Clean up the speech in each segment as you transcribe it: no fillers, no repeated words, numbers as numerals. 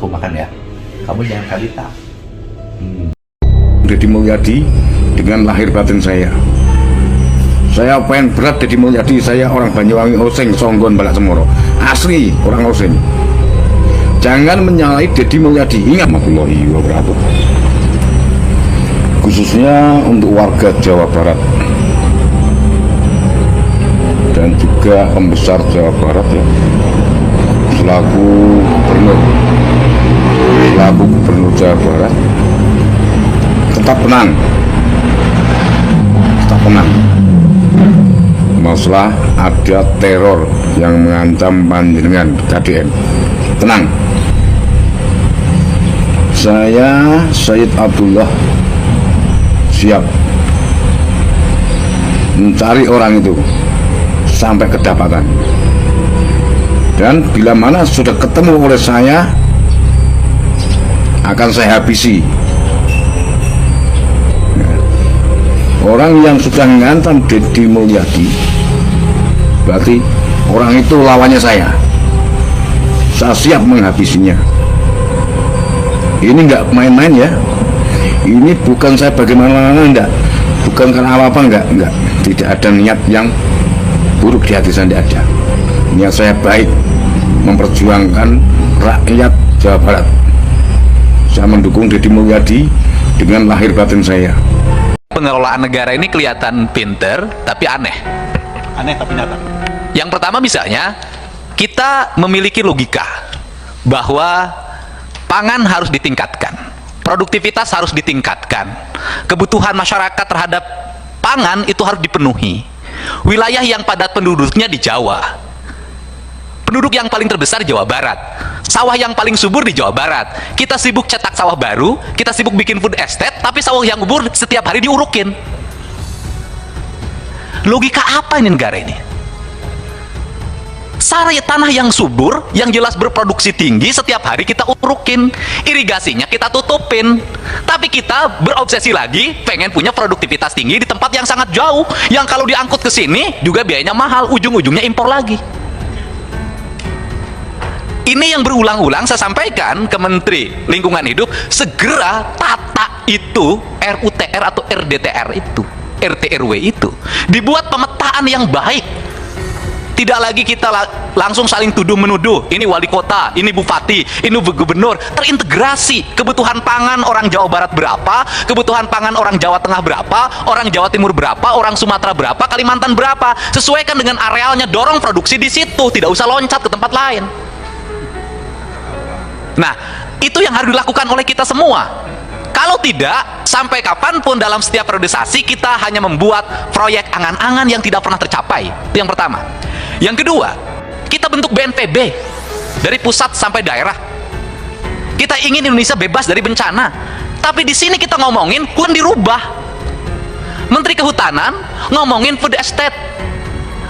aku makan ya. Kamu jangan kalita. Deddy Mulyadi dengan lahir batin saya. Saya pengen berat Deddy Mulyadi, saya orang Banyuwangi Osing, Songgon, Balak Cemoro. Asli orang Osing. Jangan menyalahi Deddy Mulyadi. Ingat warahmatullahi wabarakatuh. Khususnya untuk warga Jawa Barat dan juga pembesar Jawa Barat ya, selaku gubernur Jawa Barat, tetap tenang, masalah ada teror yang mengancam panjenengan KDN. Tenang, saya Sayyid Abdullah siap mencari orang itu sampai kedapatan, dan bila mana sudah ketemu oleh saya akan saya habisi. Orang yang sudah mengancam Deddy Mulyadi berarti orang itu lawannya saya siap menghabisinya. Ini nggak main-main ya. Ini bukan saya bagaimana, enggak, bukan karena apa-apa, enggak, tidak ada niat yang buruk di hati saya, tidak ada. Niat saya baik, memperjuangkan rakyat Jawa Barat. Saya mendukung Deddy Mulyadi dengan lahir batin saya. Pengelolaan negara ini kelihatan pinter tapi aneh Tapi nyata. Yang pertama misalnya kita memiliki logika bahwa pangan harus ditingkatkan, produktivitas harus ditingkatkan, kebutuhan masyarakat terhadap pangan itu harus dipenuhi. Wilayah yang padat penduduknya di Jawa, penduduk yang paling terbesar Jawa Barat, sawah yang paling subur di Jawa Barat. Kita sibuk cetak sawah baru, kita sibuk bikin food estate, tapi sawah yang subur setiap hari diurukin. Logika apa ini negara ini? Tanah yang subur, yang jelas berproduksi tinggi, setiap hari kita urukin, irigasinya kita tutupin, tapi kita berobsesi lagi pengen punya produktivitas tinggi di tempat yang sangat jauh, yang kalau diangkut ke sini juga biayanya mahal, ujung-ujungnya impor lagi. Ini yang berulang-ulang saya sampaikan ke Menteri Lingkungan Hidup, segera tata itu RUTR atau RDTR itu, RT/RW itu, dibuat pemetaan yang baik. Tidak lagi kita langsung saling tuduh-menuduh, ini wali kota, ini bupati, ini gubernur. Terintegrasi kebutuhan pangan orang Jawa Barat berapa, kebutuhan pangan orang Jawa Tengah berapa, orang Jawa Timur berapa, orang Sumatera berapa, Kalimantan berapa. Sesuaikan dengan arealnya, dorong produksi di situ, tidak usah loncat ke tempat lain. Nah, itu yang harus dilakukan oleh kita semua. Kalau tidak, sampai kapanpun dalam setiap periodisasi kita hanya membuat proyek angan-angan yang tidak pernah tercapai. Itu yang pertama. Yang kedua, kita bentuk BNPB dari pusat sampai daerah. Kita ingin Indonesia bebas dari bencana, tapi di sini kita ngomongin hutan dirubah. Menteri Kehutanan ngomongin food estate.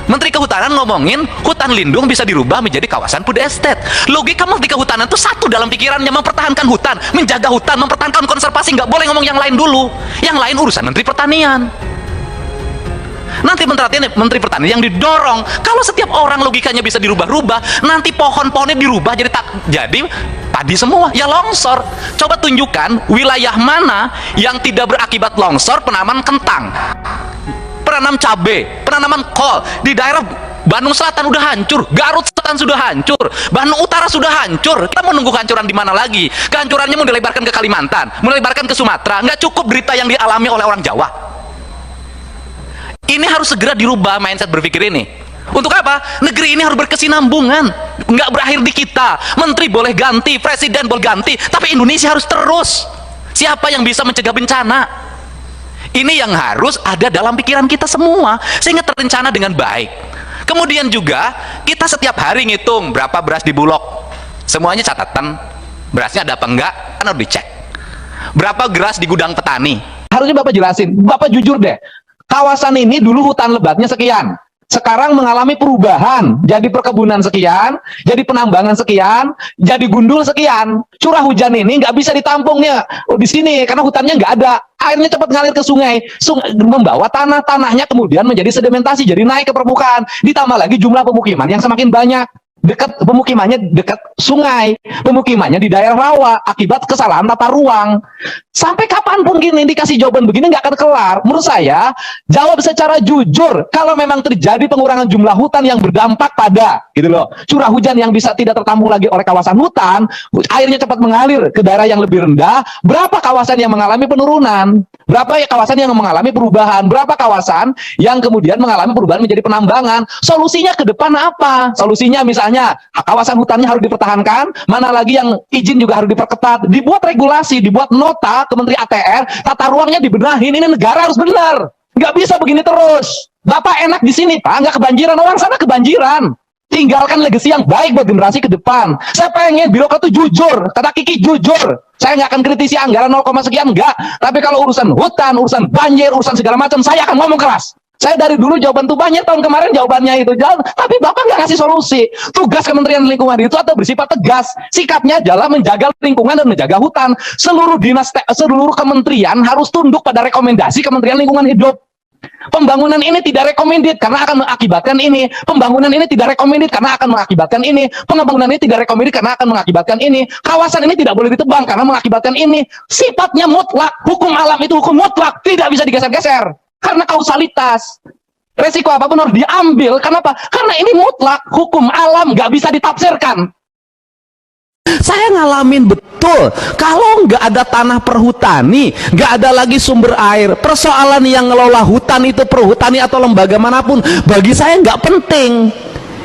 Menteri Kehutanan ngomongin hutan lindung bisa dirubah menjadi kawasan food estate. Logika Menteri Kehutanan itu satu dalam pikirannya, mempertahankan hutan, menjaga hutan, mempertahankan konservasi. Nggak boleh ngomong yang lain dulu. Yang lain urusan Menteri Pertanian. Nanti Menteri Pertanian yang didorong. Kalau setiap orang logikanya bisa dirubah-rubah, nanti pohon-pohonnya dirubah jadi padi semua, ya longsor. Coba tunjukkan wilayah mana yang tidak berakibat longsor, penanaman kentang, penanam cabai, penanaman kol. Di daerah Bandung Selatan udah hancur, Garut Selatan sudah hancur, Bandung Utara sudah hancur. Kita mau nunggu kehancuran di mana lagi? Kehancurannya mau dilebarkan ke Kalimantan, mau dilebarkan ke Sumatera. Nggak cukup berita yang dialami oleh orang Jawa. Ini harus segera dirubah mindset berpikir ini. Untuk apa? Negeri ini harus berkesinambungan, nggak berakhir di kita. Menteri boleh ganti, presiden boleh ganti, tapi Indonesia harus terus. Siapa yang bisa mencegah bencana? Ini yang harus ada dalam pikiran kita semua, sehingga terencana dengan baik. Kemudian juga kita setiap hari ngitung berapa beras di Bulog, semuanya catatan, berasnya ada apa enggak kan harus dicek. Berapa beras di gudang petani, harusnya Bapak jelasin. Bapak jujur deh, kawasan ini dulu hutan lebatnya sekian, sekarang mengalami perubahan jadi perkebunan sekian, jadi penambangan sekian, jadi gundul sekian. Curah hujan ini nggak bisa ditampungnya di sini karena hutannya nggak ada, airnya cepat ngalir ke sungai, membawa tanahnya kemudian menjadi sedimentasi, jadi naik ke permukaan. Ditambah lagi jumlah pemukiman yang semakin banyak. dekat pemukimannya dekat sungai, pemukimannya di daerah rawa akibat kesalahan tata ruang. Sampai kapanpun gini dikasih jawaban begini nggak akan kelar. Menurut saya, jawab secara jujur. Kalau memang terjadi pengurangan jumlah hutan yang berdampak pada gitu loh, curah hujan yang bisa tidak tertampung lagi oleh kawasan hutan, airnya cepat mengalir ke daerah yang lebih rendah, berapa kawasan yang mengalami penurunan? Berapa kawasan yang mengalami perubahan? Berapa kawasan yang kemudian mengalami perubahan menjadi penambangan? Solusinya ke depan apa? Solusinya misalnya kawasan hutannya harus dipertahankan, mana lagi yang izin juga harus diperketat, dibuat regulasi, dibuat nota ke Menteri ATR, tata ruangnya dibenahin, ini negara harus benar. Nggak bisa begini terus. Bapak enak di sini, Pak, nggak kebanjiran, orang sana kebanjiran. Tinggalkan legasi yang baik buat generasi ke depan. Saya pengen birokrat itu jujur, kata Kiki jujur. Saya nggak akan kritisi anggaran 0, sekian, enggak. Tapi kalau urusan hutan, urusan banjir, urusan segala macam, saya akan ngomong keras. Saya dari dulu jawaban tuh banyak, tahun kemarin jawabannya itu jalan, tapi Bapak nggak ngasih solusi. Tugas Kementerian Lingkungan itu atau bersifat tegas, sikapnya adalah menjaga lingkungan dan menjaga hutan. Seluruh dinas, seluruh kementerian harus tunduk pada rekomendasi Kementerian Lingkungan Hidup. Pembangunan ini tidak recommended karena akan mengakibatkan ini. Pembangunan ini tidak recommended karena akan mengakibatkan ini. Pembangunan ini tidak recommended karena akan mengakibatkan ini. Kawasan ini tidak boleh ditebang karena mengakibatkan ini. Sifatnya mutlak. Hukum alam itu hukum mutlak, tidak bisa digeser-geser. Karena kausalitas. Resiko apapun harus diambil. Kenapa? Karena ini mutlak. Hukum alam nggak bisa ditafsirkan. Saya ngalamin betul, kalau nggak ada tanah perhutani, nggak ada lagi sumber air, persoalan yang ngelola hutan itu perhutani atau lembaga manapun, bagi saya nggak penting.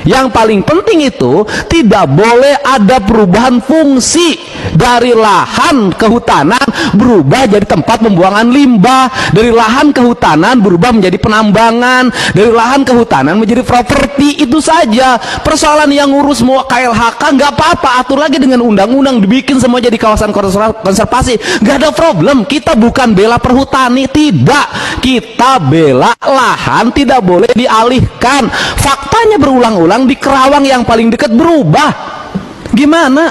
Yang paling penting itu tidak boleh ada perubahan fungsi dari lahan kehutanan berubah jadi tempat pembuangan limbah, dari lahan kehutanan berubah menjadi penambangan, dari lahan kehutanan menjadi properti. Itu saja. Persoalan yang ngurus mau KLHK nggak apa-apa, atur lagi dengan undang-undang, dibikin semua jadi kawasan konservasi, nggak ada problem. Kita bukan bela perhutani, tidak, kita bela lahan tidak boleh dialihkan. Faktanya berulang-ulang di Kerawang yang paling dekat berubah. Gimana?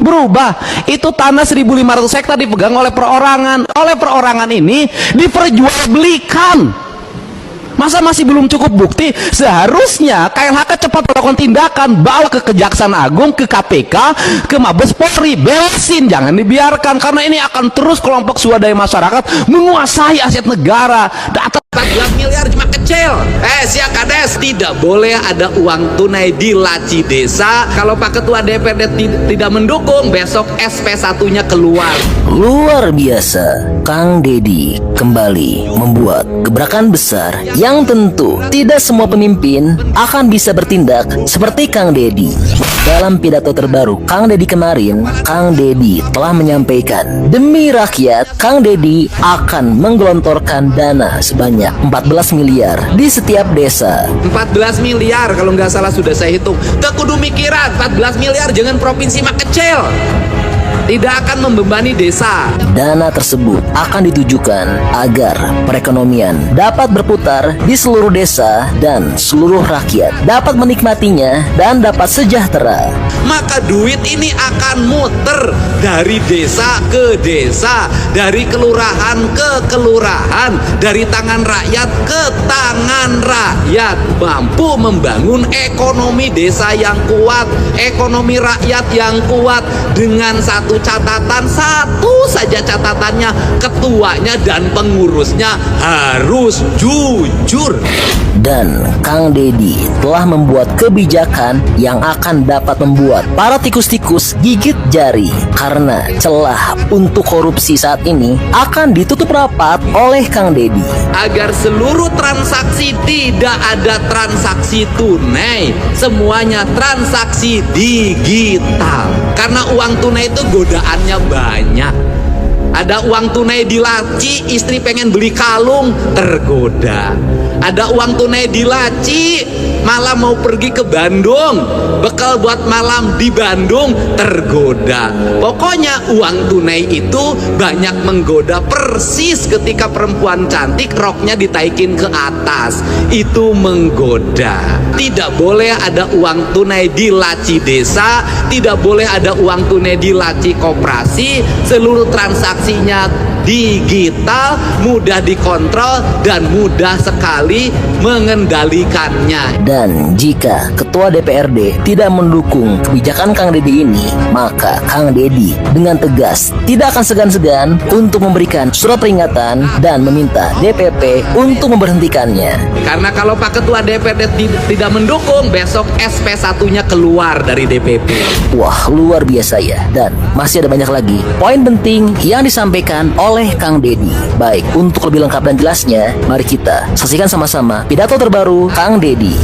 Berubah. Itu tanah 1.500 hektar dipegang oleh perorangan. Oleh perorangan ini diperjualbelikan. Masa masih belum cukup bukti? Seharusnya KLHK cepat melakukan tindakan, bawa ke Kejaksaan Agung, ke KPK, ke Mabes Polri, beresin, jangan dibiarkan, karena ini akan terus kelompok swadaya masyarakat menguasai aset negara. Data 14 miliar cuma kecil. Siap Kades, tidak boleh ada uang tunai di laci desa. Kalau Pak Ketua DPRD tidak mendukung, besok SP1-nya keluar. Luar biasa, Kang Deddy kembali membuat gebrakan besar yang tentu tidak semua pemimpin akan bisa bertindak seperti Kang Deddy. Dalam pidato terbaru Kang Deddy kemarin, Kang Deddy telah menyampaikan demi rakyat, Kang Deddy akan menggelontorkan dana sebanyak 14 miliar di setiap desa. 14 miliar kalau nggak salah sudah saya hitung. Kudu mikiran 14 miliar jangan provinsi mah kecil, tidak akan membebani desa. Dana tersebut akan ditujukan agar perekonomian dapat berputar di seluruh desa dan seluruh rakyat dapat menikmatinya dan dapat sejahtera. Maka duit ini akan muter dari desa ke desa, dari kelurahan ke kelurahan, dari tangan rakyat ke tangan rakyat, mampu membangun ekonomi desa yang kuat, ekonomi rakyat yang kuat, dengan satu catatan, satu saja catatannya, ketuanya dan pengurusnya harus jujur. Dan Kang Deddy telah membuat kebijakan yang akan dapat membuat para tikus-tikus gigit jari, karena celah untuk korupsi saat ini akan ditutup rapat oleh Kang Deddy. Agar seluruh transaksi tidak ada transaksi tunai, semuanya transaksi digital. Karena uang tunai itu godaannya banyak. Ada uang tunai di laci, istri pengen beli kalung, tergoda. Ada uang tunai di laci, malam mau pergi ke Bandung, bekal buat malam di Bandung, tergoda. Pokoknya uang tunai itu banyak menggoda. Persis ketika perempuan cantik roknya ditaikin ke atas, itu menggoda. Tidak boleh ada uang tunai di laci desa, tidak boleh ada uang tunai di laci koperasi. Seluruh transaksinya digital, mudah dikontrol, dan mudah sekali mengendalikannya. Dan jika Ketua DPRD tidak mendukung kebijakan Kang Deddy ini, maka Kang Deddy dengan tegas tidak akan segan-segan untuk memberikan surat peringatan dan meminta DPP untuk memberhentikannya. Karena kalau Pak Ketua DPRD tidak mendukung, besok SP1-nya keluar dari DPP. Wah, luar biasa ya. Dan masih ada banyak lagi poin penting yang disampaikan oleh Kang Deddy. Baik, untuk lebih lengkap dan jelasnya, mari kita saksikan sama-sama pidato terbaru Kang Deddy.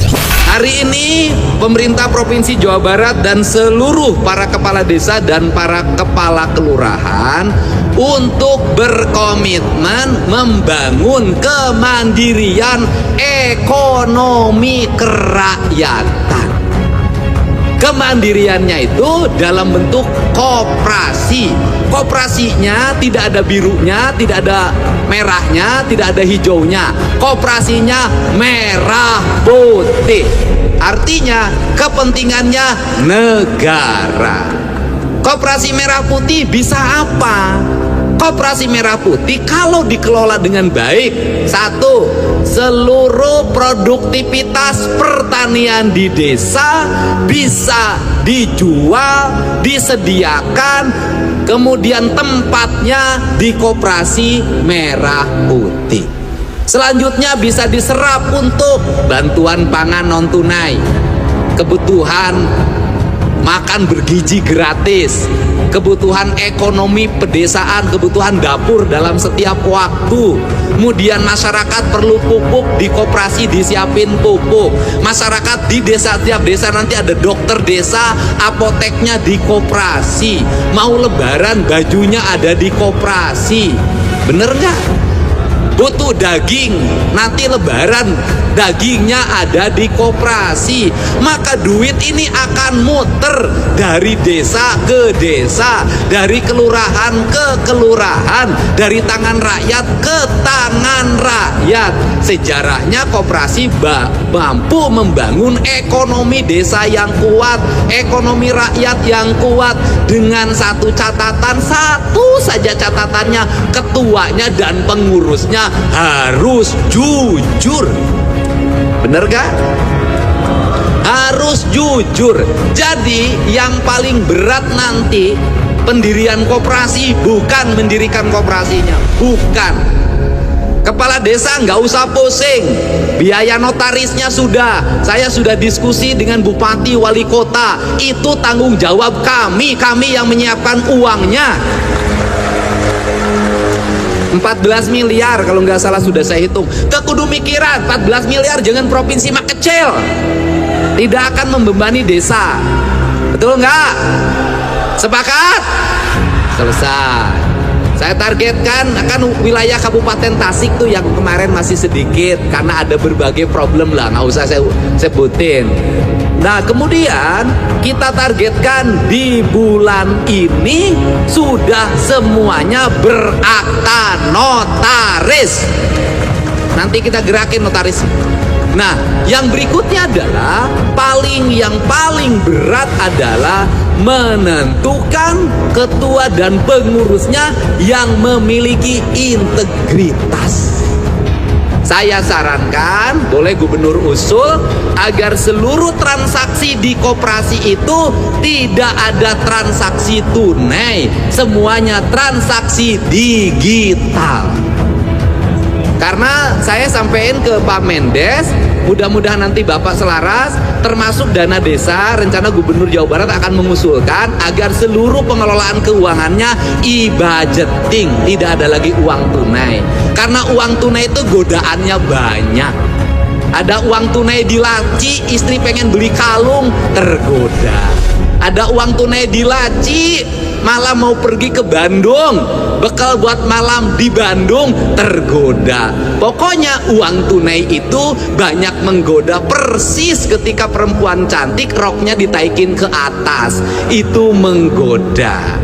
Hari ini pemerintah Provinsi Jawa Barat dan seluruh para kepala desa dan para kepala kelurahan untuk berkomitmen membangun kemandirian ekonomi kerakyatan. Kemandiriannya itu dalam bentuk koperasi. Koperasinya tidak ada birunya, tidak ada merahnya, tidak ada hijaunya. Koperasinya merah putih. Artinya kepentingannya negara. Koperasi merah putih bisa apa? Koperasi merah putih kalau dikelola dengan baik, satu, seluruh produktivitas pertanian di desa bisa dijual, disediakan, kemudian tempatnya di koperasi merah putih. Selanjutnya bisa diserap untuk bantuan pangan non tunai, kebutuhan makan bergizi gratis, kebutuhan ekonomi pedesaan, kebutuhan dapur dalam setiap waktu. Kemudian masyarakat perlu pupuk, di koperasi disiapin pupuk. Masyarakat di desa, tiap desa nanti ada dokter desa, apoteknya di koperasi. Mau lebaran bajunya ada di koperasi. Bener nggak? Butuh daging, nanti lebaran dagingnya ada di koperasi. Maka duit ini akan muter dari desa ke desa, dari kelurahan ke kelurahan, dari tangan rakyat ke tangan rakyat. Sejarahnya koperasi mampu membangun ekonomi desa yang kuat, ekonomi rakyat yang kuat, dengan satu catatan, satu saja catatannya, ketuanya dan pengurusnya harus jujur. Bener gak? Harus jujur. Jadi yang paling berat nanti pendirian koperasi, bukan mendirikan koperasinya, bukan. Kepala desa nggak usah pusing, biaya notarisnya sudah, saya sudah diskusi dengan bupati, wali kota, itu tanggung jawab kami yang menyiapkan uangnya. 14 miliar kalau nggak salah sudah saya hitung. Ke kudu mikiran 14 miliar jangan provinsi mah kecil, tidak akan membebani desa. Betul nggak? Sepakat? Selesai. Saya targetkan akan wilayah Kabupaten Tasik tuh yang kemarin masih sedikit karena ada berbagai problem lah, nggak usah saya sebutin. Nah kemudian kita targetkan di bulan ini sudah semuanya berakta notaris. Nanti kita gerakin notaris. Nah yang berikutnya adalah yang paling berat adalah menentukan ketua dan pengurusnya yang memiliki integritas. Saya sarankan, boleh gubernur usul agar seluruh transaksi di koperasi itu tidak ada transaksi tunai, semuanya transaksi digital. Karena saya sampaikan ke Pak Mendes, mudah-mudahan nanti Bapak selaras, termasuk dana desa, rencana Gubernur Jawa Barat akan mengusulkan agar seluruh pengelolaan keuangannya e-budgeting, tidak ada lagi uang tunai. Karena uang tunai itu godaannya banyak. Ada uang tunai di laci, istri pengen beli kalung, tergoda. Ada uang tunai di laci, malam mau pergi ke Bandung, bekal buat malam di Bandung, tergoda. Pokoknya uang tunai itu banyak menggoda, persis ketika perempuan cantik roknya ditaikin ke atas, itu menggoda.